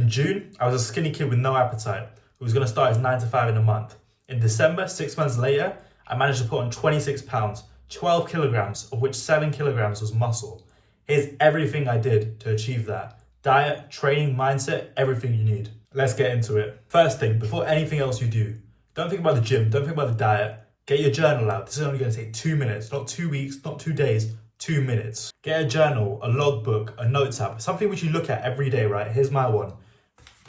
In June, I was a skinny kid with no appetite who was going to start his 9 to 5 in a month. In December, 6 months later, I managed to put on 26 pounds, 12 kilograms, of which 7 kilograms was muscle. Here's everything I did to achieve that. Diet, training, mindset, everything you need. Let's get into it. First thing, before anything else you do, don't think about the gym, don't think about the diet. Get your journal out. This is only going to take 2 minutes, not 2 weeks, not 2 days, 2 minutes. Get a journal, a logbook, a notes app, something which you look at every day, right? Here's my one.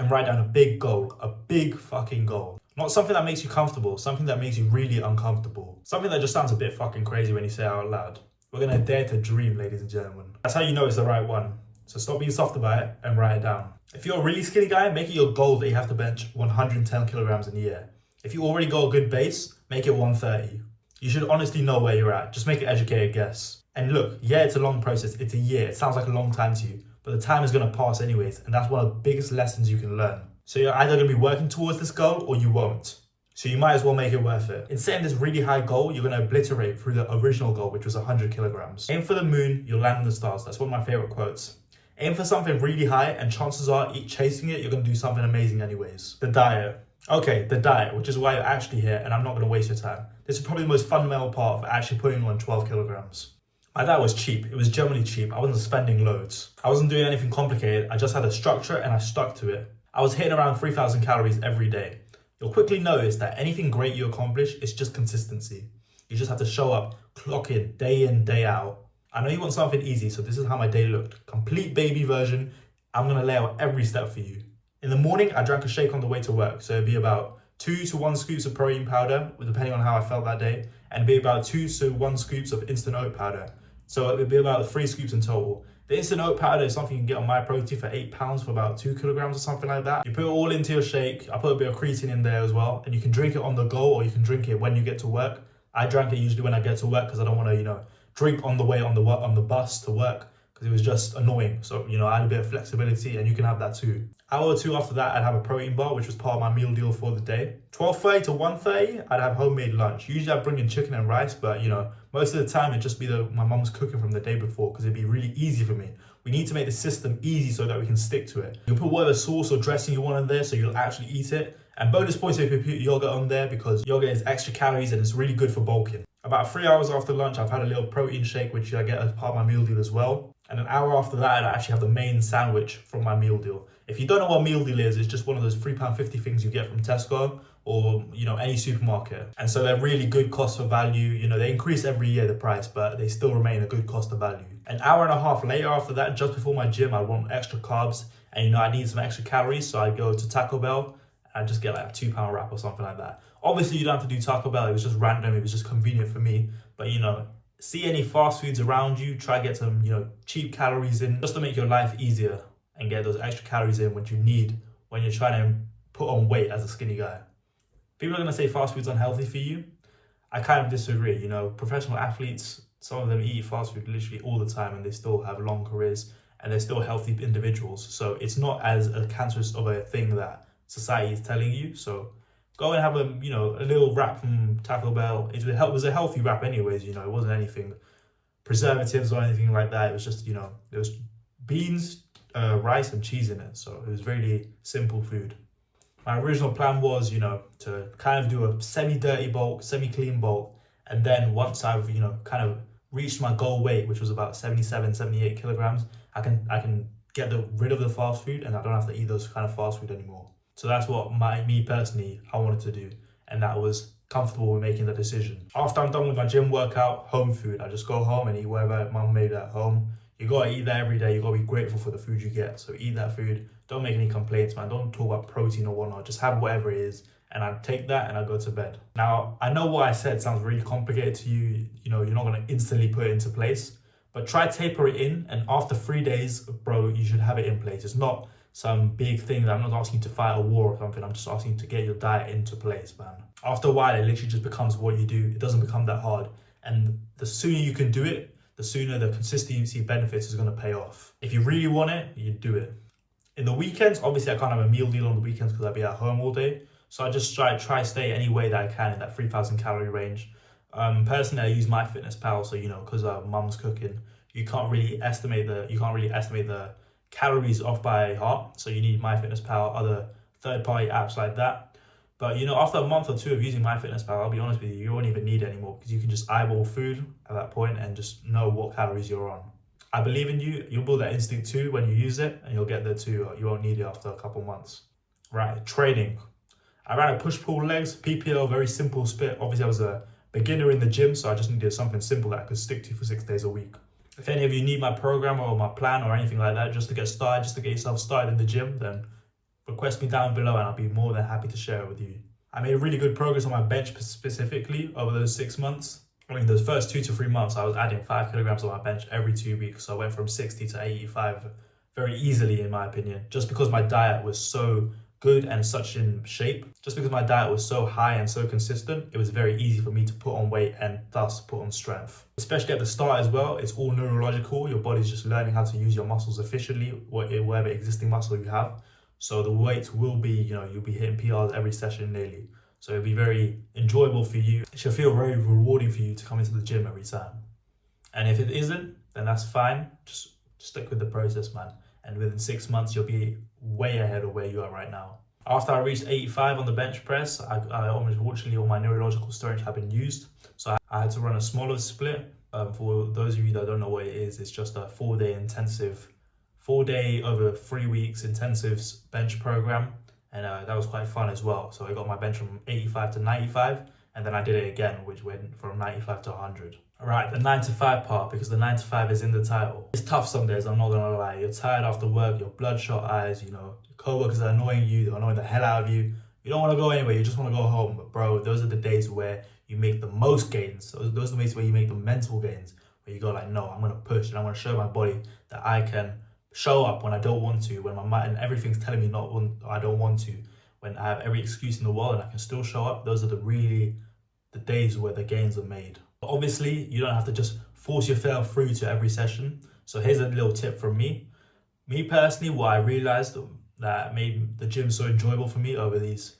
And write down a big goal, a big fucking goal. Not something that makes you comfortable, something that makes you really uncomfortable. Something that just sounds a bit fucking crazy when you say it out loud. We're gonna dare to dream, ladies and gentlemen. That's how you know it's the right one. So stop being soft about it and write it down. If you're a really skinny guy, make it your goal that you have to bench 110 kilograms in a year. If you already got a good base, make it 130. You should honestly know where you're at. Just make an educated guess. And look, yeah, it's a long process. It's a year. It sounds like a long time to you, but the time is gonna pass anyways. And that's one of the biggest lessons you can learn. So you're either gonna be working towards this goal or you won't. So you might as well make it worth it. In setting this really high goal, you're gonna obliterate through the original goal, which was 100 kilograms. Aim for the moon, you'll land in the stars. That's one of my favorite quotes. Aim for something really high and chances are, chasing it, you're gonna do something amazing anyways. The diet. Okay, the diet, which is why you're actually here and I'm not gonna waste your time. This is probably the most fundamental part of actually putting on 12 kilograms. My diet was cheap. It was generally cheap. I wasn't spending loads. I wasn't doing anything complicated. I just had a structure and I stuck to it. I was hitting around 3,000 calories every day. You'll quickly notice that anything great you accomplish is just consistency. You just have to show up, clock in, day out. I know you want something easy, so this is how my day looked. Complete baby version. I'm gonna lay out every step for you. In the morning, I drank a shake on the way to work. So it'd be about 2 to 1 scoops of protein powder, depending on how I felt that day. And it'd be about 2 to 1 scoops of instant oat powder. So it'd be about 3 scoops in total. The instant oat powder is something you can get on MyProtein for £8 for about 2 kilograms or something like that. You put it all into your shake. I put a bit of creatine in there as well. And you can drink it on the go or you can drink it when you get to work. I drank it usually when I get to work because I don't want to, drink on the way on the bus to work because it was just annoying. So, I had a bit of flexibility and you can have that too. Hour or two after that, I'd have a protein bar, which was part of my meal deal for the day. 12:30 to 1:30, I'd have homemade lunch. Usually I'd bring in chicken and rice, but most of the time it'd just be my mum's cooking from the day before because it'd be really easy for me. We need to make the system easy so that we can stick to it. You can put whatever sauce or dressing you want in there so you'll actually eat it. And bonus points if you put yogurt on there because yogurt is extra calories and it's really good for bulking. About 3 hours after lunch, I've had a little protein shake, which I get as part of my meal deal as well. And an hour after that, I actually have the main sandwich from my meal deal. If you don't know what meal deal is, it's just one of those £3.50 things you get from Tesco or, any supermarket. And so they're really good cost for value. They increase every year the price, but they still remain a good cost of value. An hour and a half later after that, just before my gym, I want extra carbs and, I need some extra calories. So I go to Taco Bell and I just get like a £2 wrap or something like that. Obviously, you don't have to do Taco Bell. It was just random. It was just convenient for me. But, see any fast foods around you, try get some, cheap calories in just to make your life easier and get those extra calories in which you need when you're trying to put on weight as a skinny guy. People are going to say fast food's unhealthy for you. I kind of disagree. Professional athletes, some of them eat fast food literally all the time and they still have long careers and they're still healthy individuals. So it's not as a cancerous of a thing that society is telling you. So go and have a little wrap from Taco Bell. It was a healthy wrap anyways, it wasn't anything preservatives or anything like that. It was just, there was beans, rice and cheese in it. So it was really simple food. My original plan was, to kind of do a semi-dirty bulk, semi-clean bulk. And then once I've, kind of reached my goal weight, which was about 77, 78 kilograms, I can get rid of the fast food and I don't have to eat those kind of fast food anymore. So that's what me personally, I wanted to do. And that was comfortable with making the decision. After I'm done with my gym workout, home food. I just go home and eat whatever mum made at home. You gotta eat that every day. You gotta be grateful for the food you get. So eat that food. Don't make any complaints, man. Don't talk about protein or whatnot. Just have whatever it is. And I take that and I go to bed. Now, I know what I said sounds really complicated to you. You're not gonna instantly put it into place. But try taper it in. And after 3 days, bro, you should have it in place. It's not some big thing that I'm not asking you to fight a war or something. I'm just asking you to get your diet into place, man. After a while, it literally just becomes what you do. It doesn't become that hard. And the sooner you can do it, the sooner the consistency benefits is going to pay off. If you really want it, you do it. In the weekends, obviously I can't have a meal deal on the weekends because I'll be at home all day. So I just try to stay any way that I can in that 3,000 calorie range. Personally, I use MyFitnessPal, so because mum's cooking, you can't really estimate the calories off by heart. So you need MyFitnessPal, other third-party apps like that. But after a month or two of using MyFitnessPal, I'll be honest with you won't even need it anymore, because you can just eyeball food at that point and just know what calories you're on. I believe in you. You'll build that instinct too when you use it, and you'll get there too. You won't need it after a couple months. Right, training. I ran a push-pull legs, PPL, very simple split. Obviously, I was a beginner in the gym, so I just needed something simple that I could stick to for 6 days a week. If any of you need my program or my plan or anything like that, just to get started, just to get yourself started in the gym, then request me down below and I'll be more than happy to share it with you. I made really good progress on my bench specifically over those 6 months. I mean, those first 2 to 3 months, I was adding 5 kilograms on my bench every 2 weeks. So I went from 60 to 85 very easily, in my opinion, just because my diet was so good and such in shape. Just because my diet was so high and so consistent, it was very easy for me to put on weight and thus put on strength. Especially at the start as well, it's all neurological. Your body's just learning how to use your muscles efficiently, whatever existing muscle you have. So the weight will be, you'll be hitting PRs every session nearly. So it'll be very enjoyable for you. It should feel very rewarding for you to come into the gym every time. And if it isn't, then that's fine. Just stick with the process, man. And within 6 months, you'll be way ahead of where you are right now. After I reached 85 on the bench press, unfortunately, all my neurological storage had been used. So I had to run a smaller split. For those of you that don't know what it is, it's just a 4-day intensive, 4-day over 3 weeks intensive bench program. And that was quite fun as well. So I got my bench from 85 to 95. And then I did it again, which went from 95 to 100. All right, the 9 to 5 part, because the 9 to 5 is in the title. It's tough some days, I'm not gonna lie. You're tired after work, your bloodshot eyes, your co-workers are annoying you, they're annoying the hell out of you. You don't wanna go anywhere, you just wanna go home. But bro, those are the days where you make the most gains. Those are the days where you make the mental gains, where you go like, no, I'm gonna push and I'm gonna show my body that I can show up when I don't want to, when my mind and everything's telling me I don't want to, when I have every excuse in the world and I can still show up. Those are the days where the gains are made. But obviously, you don't have to just force yourself through to every session. So here's a little tip from me. Me personally, what I realized that made the gym so enjoyable for me over these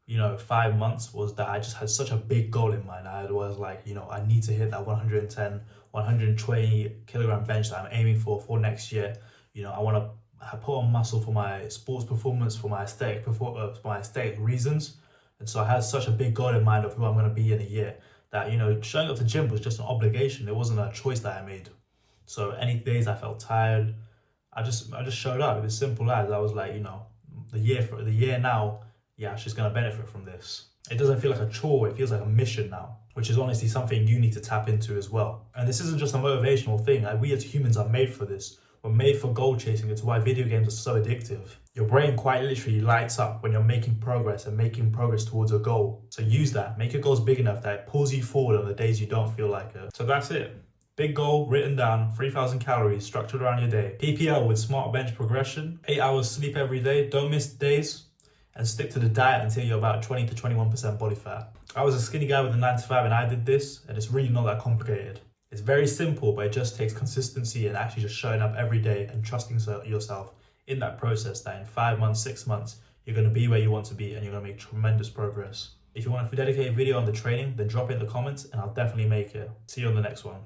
5 months was that I just had such a big goal in mind. I was like, I need to hit that 110, 120 kilogram bench that I'm aiming for next year. I want to put on muscle for my sports performance, for my aesthetic reasons. And so I had such a big goal in mind of who I'm going to be in a year that, showing up to the gym was just an obligation. It wasn't a choice that I made. So any days I felt tired, I just showed up. It was simple as I was like, the year now, yeah, she's going to benefit from this. It doesn't feel like a chore. It feels like a mission now, which is honestly something you need to tap into as well. And this isn't just a motivational thing. Like, we as humans are made for this. We're made for goal chasing. It's why video games are so addictive. Your brain quite literally lights up when you're making progress and making progress towards a goal. So use that. Make your goals big enough that it pulls you forward on the days you don't feel like it. So that's it. Big goal written down, 3,000 calories structured around your day. PPL with smart bench progression, 8 hours sleep every day, don't miss days, and stick to the diet until you're about 20 to 21% body fat. I was a skinny guy with a 9 to 5 and I did this, and it's really not that complicated. It's very simple, but it just takes consistency and actually just showing up every day and trusting yourself in that process, that in 5 months, 6 months, you're going to be where you want to be and you're going to make tremendous progress. If you want a dedicated video on the training, then drop it in the comments and I'll definitely make it. See you on the next one.